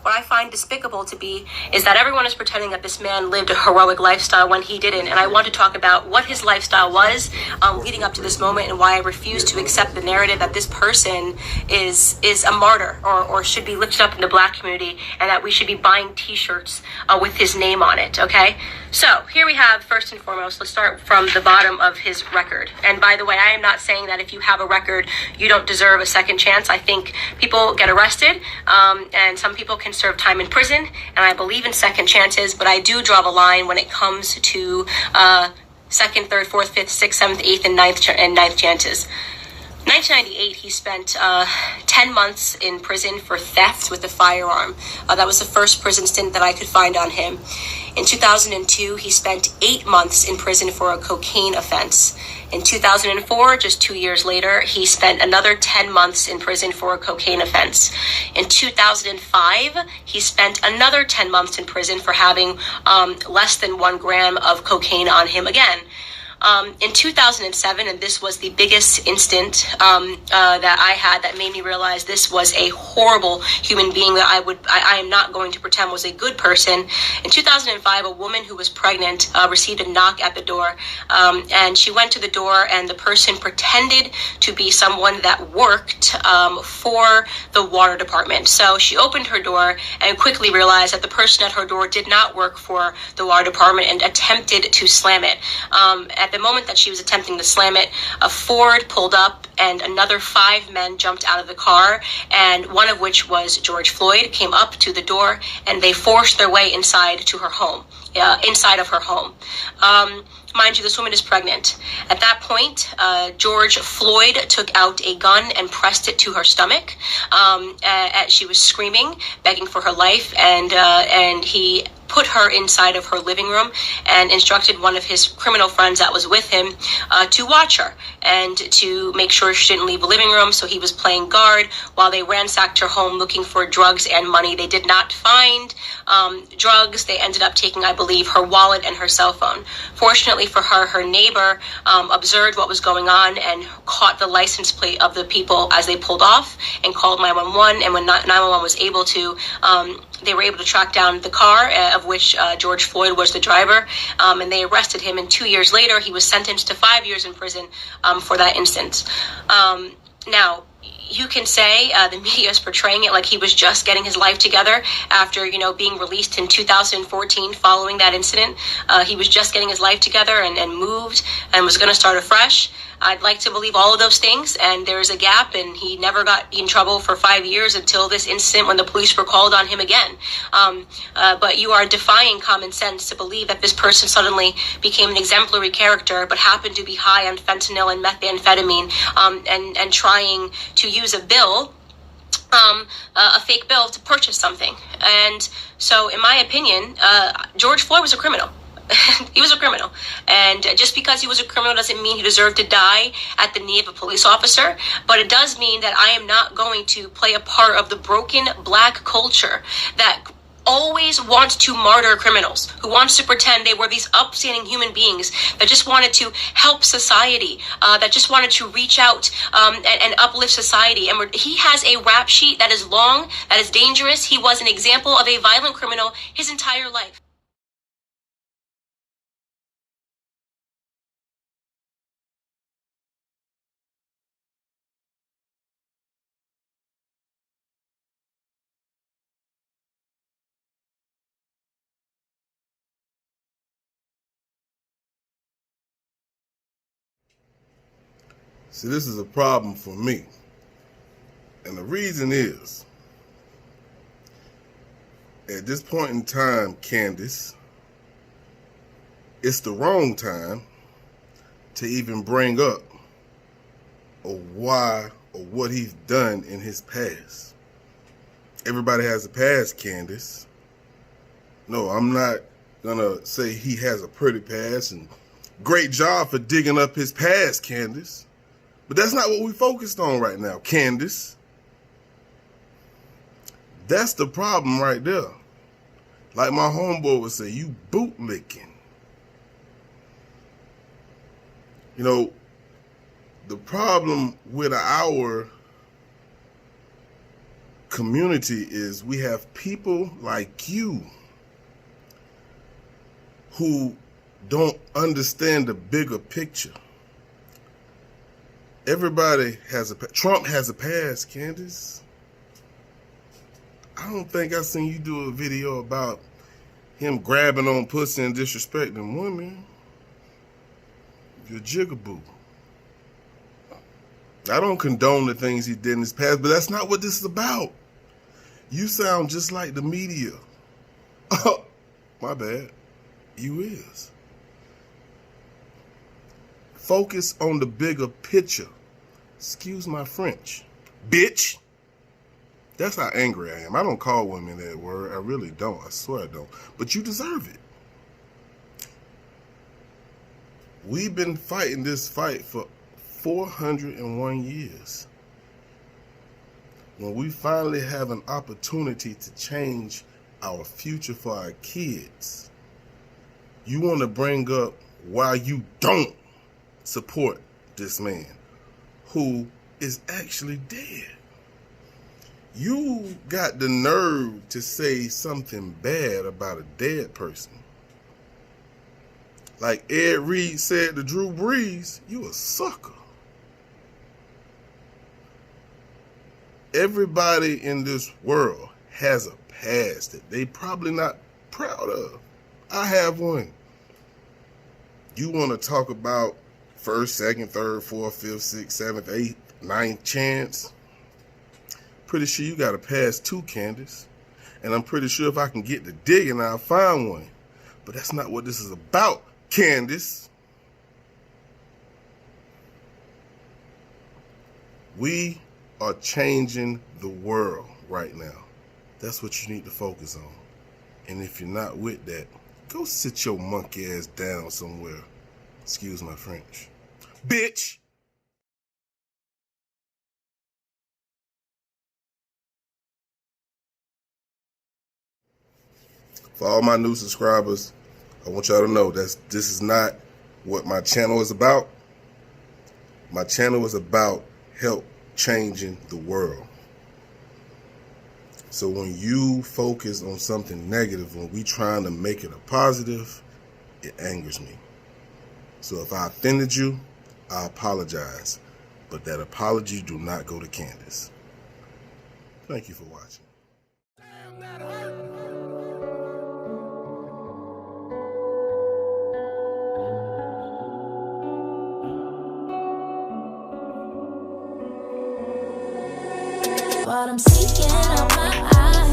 what I find despicable to be is that everyone is pretending that this man lived a heroic lifestyle when he didn't. And I want to talk about what his lifestyle was leading up to this moment, and why I refuse to accept the narrative that this person is a martyr, or should be lifted up in the Black community, and that we should be buying t-shirts with his name on it. Okay, so here we have, first and foremost, let's start from the bottom of his record. And by the way, I am not saying that if you have a record you don't deserve a second chance. I think people get arrested, and some people can serve time in prison, and I believe in second chances, but I do draw the line when it comes to second, third, fourth, fifth, sixth, seventh, eighth, and ninth chances. 1998, he spent 10 months in prison for theft with a firearm. That was the first prison stint that I could find on him. In 2002, he spent 8 months in prison for a cocaine offense. In 2004, just 2 years later, he spent another 10 months in prison for a cocaine offense. In 2005, he spent another 10 months in prison for having less than 1 gram of cocaine on him again. In 2007, and this was the biggest instant that I had that made me realize this was a horrible human being that I am not going to pretend was a good person. In 2005, a woman who was pregnant received a knock at the door, and she went to the door, and the person pretended to be someone that worked for the water department. So she opened her door and quickly realized that the person at her door did not work for the water department, and attempted to slam it. At the moment that she was attempting to slam it, a Ford pulled up, and another 5 men jumped out of the car, and one of which was George Floyd, came up to the door, and they forced their way inside to her home, inside of her home. Mind you, this woman is pregnant. At that point, George Floyd took out a gun and pressed it to her stomach. As she was screaming, begging for her life, and he put her inside of her living room and instructed one of his criminal friends that was with him to watch her and to make sure she didn't leave the living room. So he was playing guard while they ransacked her home looking for drugs and money. They did not find drugs. They ended up taking, I believe, her wallet and her cell phone. Fortunately for her, her neighbor observed what was going on and caught the license plate of the people as they pulled off and called 911. And when 911 was able to, they were able to track down the car, of which George Floyd was the driver, and they arrested him. And 2 years later, he was sentenced to 5 years in prison for that instance. Now, you can say the media is portraying it like he was just getting his life together after, being released in 2014 following that incident. He was just getting his life together and moved and was going to start afresh. I'd like to believe all of those things, and there's a gap, and he never got in trouble for 5 years until this incident when the police were called on him again. But you are defying common sense to believe that this person suddenly became an exemplary character, but happened to be high on fentanyl and methamphetamine, and trying to use a bill, a fake bill, to purchase something. And so, in my opinion, George Floyd was a criminal. He was a criminal, and just because he was a criminal doesn't mean he deserved to die at the knee of a police officer. But it does mean that I am not going to play a part of the broken Black culture that always wants to martyr criminals, who wants to pretend they were these upstanding human beings that just wanted to help society, that just wanted to reach out and uplift society. And he has a rap sheet that is long, that is dangerous. He was an example of a violent criminal his entire life. See, this is a problem for me. And the reason is, at this point in time, Candice, it's the wrong time to even bring up why or what he's done in his past. Everybody has a past, Candice. No, I'm not gonna say he has a pretty past, and great job for digging up his past, Candice. But that's not what we focused on right now, Candice. That's the problem right there. Like my homeboy would say, you bootlicking. The problem with our community is we have people like you who don't understand the bigger picture. Everybody has Trump has a past, Candice. I don't think I seen you do a video about him grabbing on pussy and disrespecting women. You're a jigaboo. I don't condone the things he did in his past, but that's not what this is about. You sound just like the media. Oh, my bad. You is. Focus on the bigger picture. Excuse my French. Bitch. That's how angry I am. I don't call women that word. I really don't. I swear I don't. But you deserve it. We've been fighting this fight for 401 years. When we finally have an opportunity to change our future for our kids, you want to bring up why you don't support this man who is actually dead. You got the nerve to say something bad about a dead person. Like Ed Reed said to Drew Brees, you a sucker. Everybody in this world has a past that they probably not proud of. I have one. You want to talk about first, second, third, fourth, fifth, sixth, seventh, eighth, ninth chance? Pretty sure you got a past too, Candice. And I'm pretty sure if I can get to digging, I'll find one. But that's not what this is about, Candice. We are changing the world right now. That's what you need to focus on. And if you're not with that, go sit your monkey ass down somewhere. Excuse my French. Bitch! For all my new subscribers, I want y'all to know that this is not what my channel is about. My channel is about help changing the world. So when you focus on something negative, when we trying to make it a positive, it angers me. So if I offended you, I apologize. But that apology do not go to Candice. Thank you for watching. Damn, that hurt. But I'm seeking out my eyes.